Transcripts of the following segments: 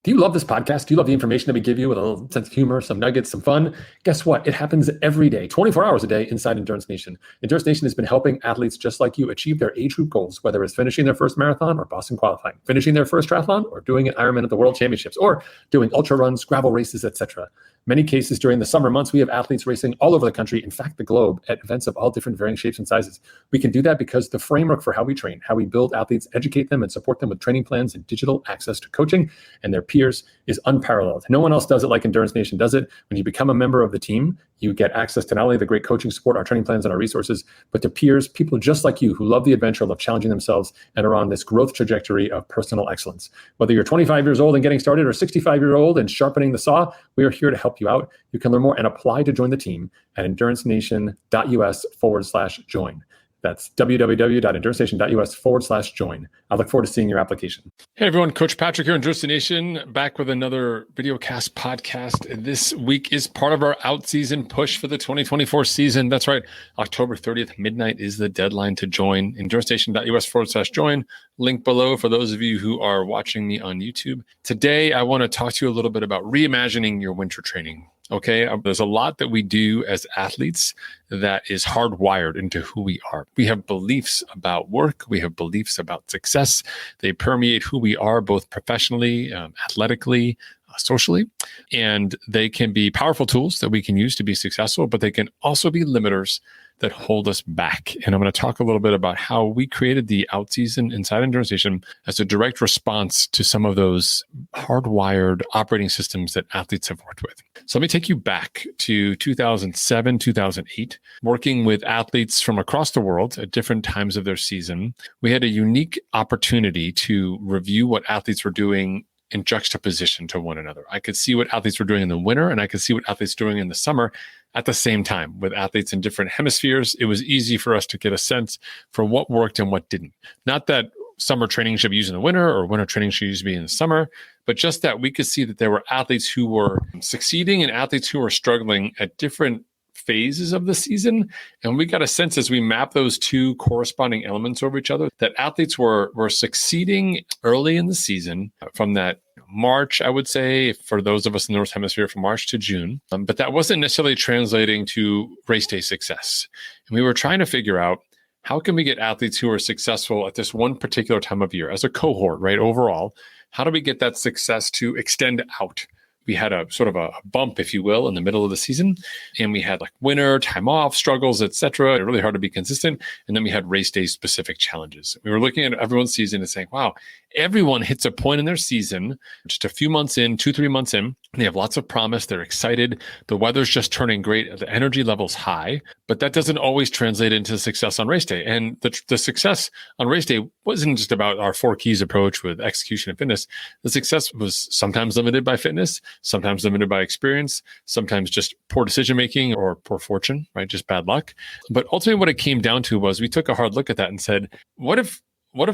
Do you love this podcast? Do you love the information that we give you with a little sense of humor, some nuggets, some fun? Guess what? It happens every day, 24 hours a day inside Endurance Nation. Endurance Nation has been helping athletes just like you achieve their age group goals, whether it's finishing their first marathon or Boston qualifying, finishing their first triathlon or doing an Ironman at the World Championships, or doing ultra runs, gravel races, etc. Many cases during the summer months, we have athletes racing all over the country, in fact, the globe, at events of all different varying shapes and sizes. We can do that because the framework for how we train, how we build athletes, educate them, and support them with training plans and digital access to coaching and their peers is unparalleled. No one else does it like Endurance Nation does it. When you become a member of the team, you get access to not only the great coaching support, our training plans, and our resources, but to peers, people just like you who love the adventure, love challenging themselves, and are on this growth trajectory of personal excellence. Whether you're 25 years old and getting started or 65-year-old and sharpening the saw, we are here to help you out. You can learn more and apply to join the team at endurancenation.us/join. That's www.endurancenation.us/join. I look forward to seeing your application. Hey everyone, Coach Patrick here, Endurance Nation, back with another videocast podcast. This week is part of our out-season push for the 2024 season. That's right, October 30th, midnight is the deadline to join. endurancenation.us/join. Link below for those of you who are watching me on YouTube. Today, I want to talk to you a little bit about reimagining your winter training. Okay, there's a lot that we do as athletes that is hardwired into who we are. We have beliefs about work. We have beliefs about success. They permeate who we are, both professionally, athletically, socially, and they can be powerful tools that we can use to be successful, but they can also be limiters that hold us back. And I'm going to talk a little bit about how we created the out season inside Endurance Nation as a direct response to some of those hardwired operating systems that athletes have worked with. So let me take you back to 2007, 2008, working with athletes from across the world at different times of their season. We had a unique opportunity to review what athletes were doing in juxtaposition to one another. I could see what athletes were doing in the winter, and I could see what athletes were doing in the summer at the same time. With athletes in different hemispheres, it was easy for us to get a sense for what worked and what didn't. Not that summer training should be used in the winter or winter training should be in the summer, but just that we could see that there were athletes who were succeeding and athletes who were struggling at different phases of the season. And we got a sense as we map those two corresponding elements over each other that athletes were succeeding early in the season from that March, I would say, for those of us in the North Hemisphere, from March to June. But that wasn't necessarily translating to race day success. And we were trying to figure out, how can we get athletes who are successful at this one particular time of year as a cohort, right? Overall, how do we get that success to extend out? We had a sort of a bump, if you will, in the middle of the season. And we had like winter, time off, struggles, etc. Really hard to be consistent. And then we had race day specific challenges. We were looking at everyone's season and saying, wow, everyone hits a point in their season, just a few months in, 2-3 months in, they have lots of promise. They're excited. The weather's just turning great. The energy level's high, but that doesn't always translate into success on race day. And the success on race day wasn't just about our 4 keys approach with execution and fitness. The success was sometimes limited by fitness, sometimes limited by experience, sometimes just poor decision-making or poor fortune, right? Just bad luck. But ultimately what it came down to was we took a hard look at that and said, what if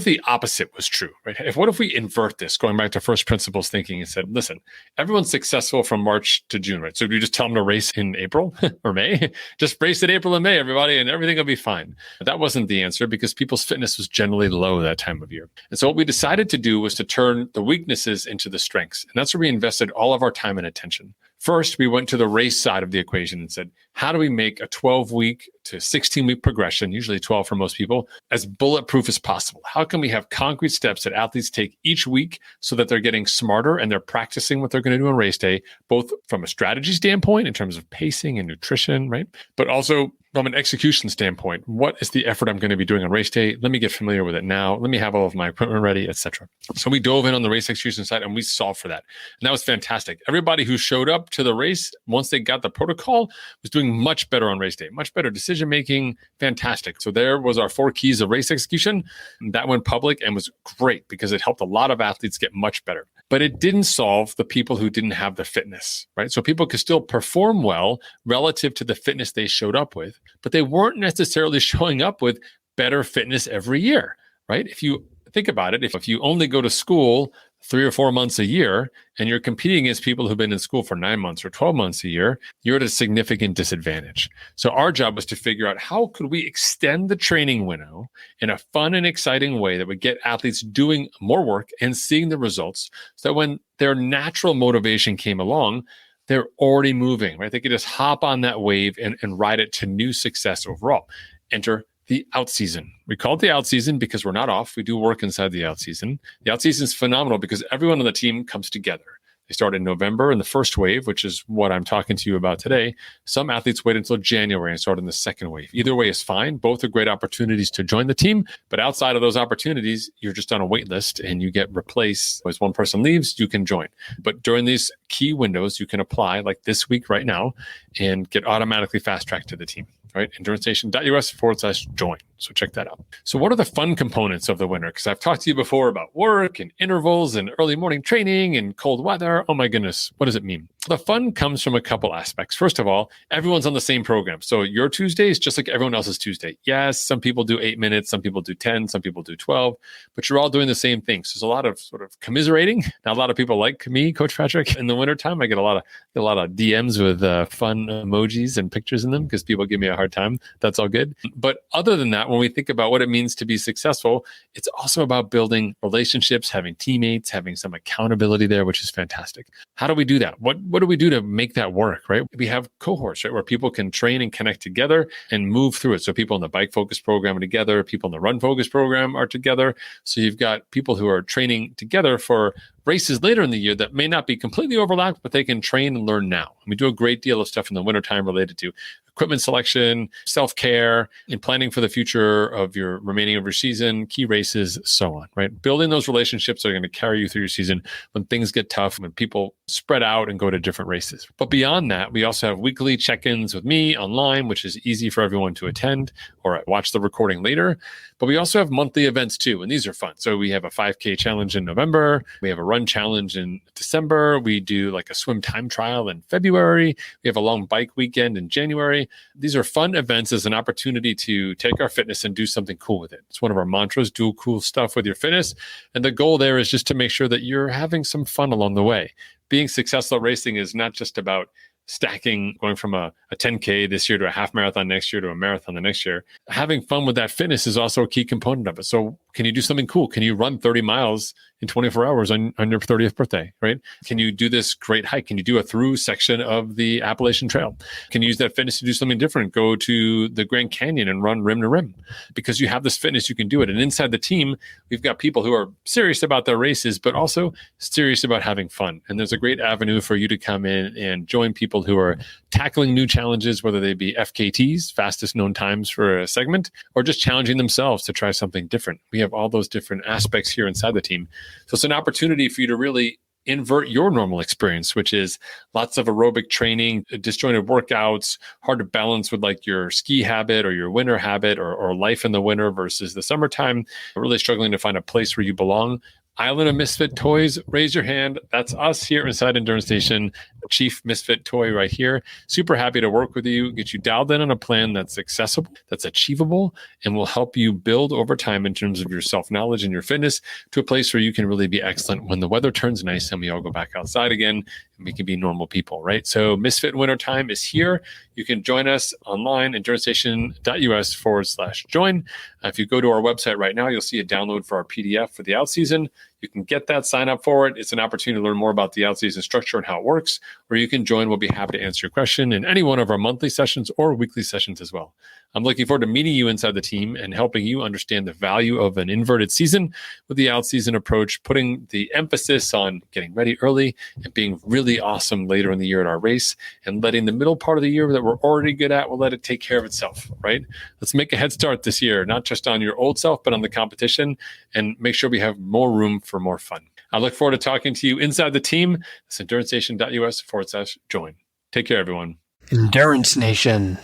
the opposite was true, right? What if we invert this, going back to first principles thinking and said, listen, everyone's successful from March to June, right? So do you just tell them to race in April or May? Just race in April and May, everybody, and everything will be fine. But that wasn't the answer because people's fitness was generally low that time of year. And so what we decided to do was to turn the weaknesses into the strengths. And that's where we invested all of our time and attention. First, we went to the race side of the equation and said, how do we make a 12-week to 16-week progression, usually 12 for most people, as bulletproof as possible? How can we have concrete steps that athletes take each week so that they're getting smarter and they're practicing what they're going to do on race day, both from a strategy standpoint in terms of pacing and nutrition, right? But also from an execution standpoint, what is the effort I'm going to be doing on race day? Let me get familiar with it now. Let me have all of my equipment ready, etc. So we dove in on the race execution side and we solved for that. And that was fantastic. Everybody who showed up to the race, once they got the protocol, was doing much better on race day, much better decision-making, fantastic. So there was our 4 keys of race execution. That went public and was great because it helped a lot of athletes get much better. But it didn't solve the people who didn't have the fitness, right? So people could still perform well relative to the fitness they showed up with, but they weren't necessarily showing up with better fitness every year, right? If you think about it, if you only go to school 3 or 4 months a year, and you're competing against people who've been in school for 9 months or 12 months a year, you're at a significant disadvantage. So our job was to figure out how could we extend the training window in a fun and exciting way that would get athletes doing more work and seeing the results, so that when their natural motivation came along, they're already moving, right? They could just hop on that wave and ride it to new success overall. Enter the out season. We call it the out season because we're not off. We do work inside the out season. The out season is phenomenal because everyone on the team comes together. They start in November in the first wave, which is what I'm talking to you about today. Some athletes wait until January and start in the second wave. Either way is fine. Both are great opportunities to join the team. But outside of those opportunities, you're just on a wait list and you get replaced. As one person leaves, you can join. But during these key windows, you can apply like this week right now and get automatically fast tracked to the team. Right? EnduranceNation.us/join. So check that out. So what are the fun components of the winter? Because I've talked to you before about work and intervals and early morning training and cold weather. Oh my goodness. What does it mean? The fun comes from a couple aspects. First of all, everyone's on the same program. So your Tuesday is just like everyone else's Tuesday. Yes, some people do 8 minutes, some people do 10, some people do 12, but you're all doing the same thing. So there's a lot of sort of commiserating. Not a lot of people like me, Coach Patrick. In the wintertime, I get a lot of DMs with fun emojis and pictures in them because people give me a hard time. That's all good. But other than that, when we think about what it means to be successful, it's also about building relationships, having teammates, having some accountability there, which is fantastic. How do we do that? What do we do to make that work, right? We have cohorts, right, where people can train and connect together and move through it. So people in the bike focus program are together, people in the run focus program are together. So you've got people who are training together for races later in the year that may not be completely overlapped, but they can train and learn now. And we do a great deal of stuff in the wintertime related to equipment selection, self-care, and planning for the future of your remaining of your season, key races, so on, right? Building those relationships are going to carry you through your season when things get tough, when people spread out and go to different races. But beyond that, we also have weekly check-ins with me online, which is easy for everyone to attend or watch the recording later. But we also have monthly events too, and these are fun. So we have a 5K challenge in November. We have a run challenge in December. We do like a swim time trial in February. We have a long bike weekend in January. These are fun events as an opportunity to take our fitness and do something cool with it. It's one of our mantras, do cool stuff with your fitness. And the goal there is just to make sure that you're having some fun along the way. Being successful at racing is not just about stacking, going from a 10K this year to a half marathon next year to a marathon the next year. Having fun with that fitness is also a key component of it. So can you do something cool? Can you run 30 miles in 24 hours on your 30th birthday, right? Can you do this great hike? Can you do a through section of the Appalachian Trail? Can you use that fitness to do something different? Go to the Grand Canyon and run rim to rim. Because you have this fitness, you can do it. And inside the team, we've got people who are serious about their races, but also serious about having fun. And there's a great avenue for you to come in and join people who are tackling new challenges, whether they be FKTs, fastest known times for a segment, or just challenging themselves to try something different. We have all those different aspects here inside the team. So it's an opportunity for you to really invert your normal experience, which is lots of aerobic training, disjointed workouts, hard to balance with like your ski habit or your winter habit or life in the winter versus the summertime, really struggling to find a place where you belong. Island of Misfit Toys, raise your hand. That's us here inside Endurance Nation, Chief Misfit Toy right here. Super happy to work with you, get you dialed in on a plan that's accessible, that's achievable, and will help you build over time in terms of your self-knowledge and your fitness to a place where you can really be excellent when the weather turns nice and we all go back outside again and we can be normal people, right? So Misfit Wintertime is here. You can join us online, EnduranceNation.us/join. If you go to our website right now, you'll see a download for our PDF for the out season. You can get that, sign up for it. It's an opportunity to learn more about the out season structure and how it works, or you can join. We'll be happy to answer your question in any one of our monthly sessions or weekly sessions as well. I'm looking forward to meeting you inside the team and helping you understand the value of an inverted season with the out season approach, putting the emphasis on getting ready early and being really awesome later in the year at our race, and letting the middle part of the year that we're already good at, we'll let it take care of itself, right? Let's make a head start this year, not just on your old self, but on the competition, and make sure we have more room for more fun. I look forward to talking to you inside the team. It's EnduranceNation.us/join. Take care, everyone. Endurance Nation.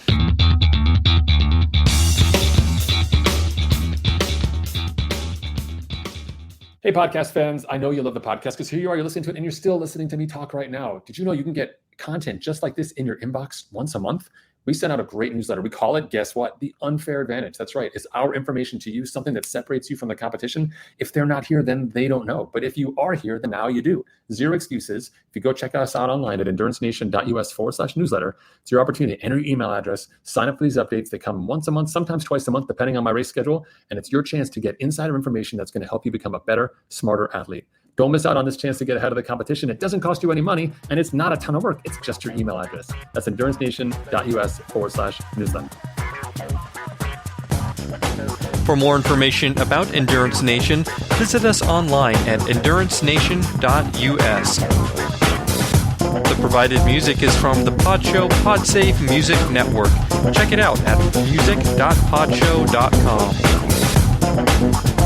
Hey, podcast fans. I know you love the podcast because here you are, you're listening to it and you're still listening to me talk right now. Did you know you can get content just like this in your inbox once a month? We send out a great newsletter. We call it, guess what? The unfair advantage. That's right. It's our information to you, something that separates you from the competition. If they're not here, then they don't know. But if you are here, then now you do. Zero excuses. If you go check us out online at endurancenation.us/newsletter, it's your opportunity to enter your email address, sign up for these updates. They come once a month, sometimes twice a month, depending on my race schedule. And it's your chance to get insider information that's going to help you become a better, smarter athlete. Don't miss out on this chance to get ahead of the competition. It doesn't cost you any money, and it's not a ton of work. It's just your email address. That's endurancenation.us/newsletter. For more information about Endurance Nation, visit us online at endurancenation.us. The provided music is from the Podshow Podsafe Music Network. Check it out at music.podshow.com.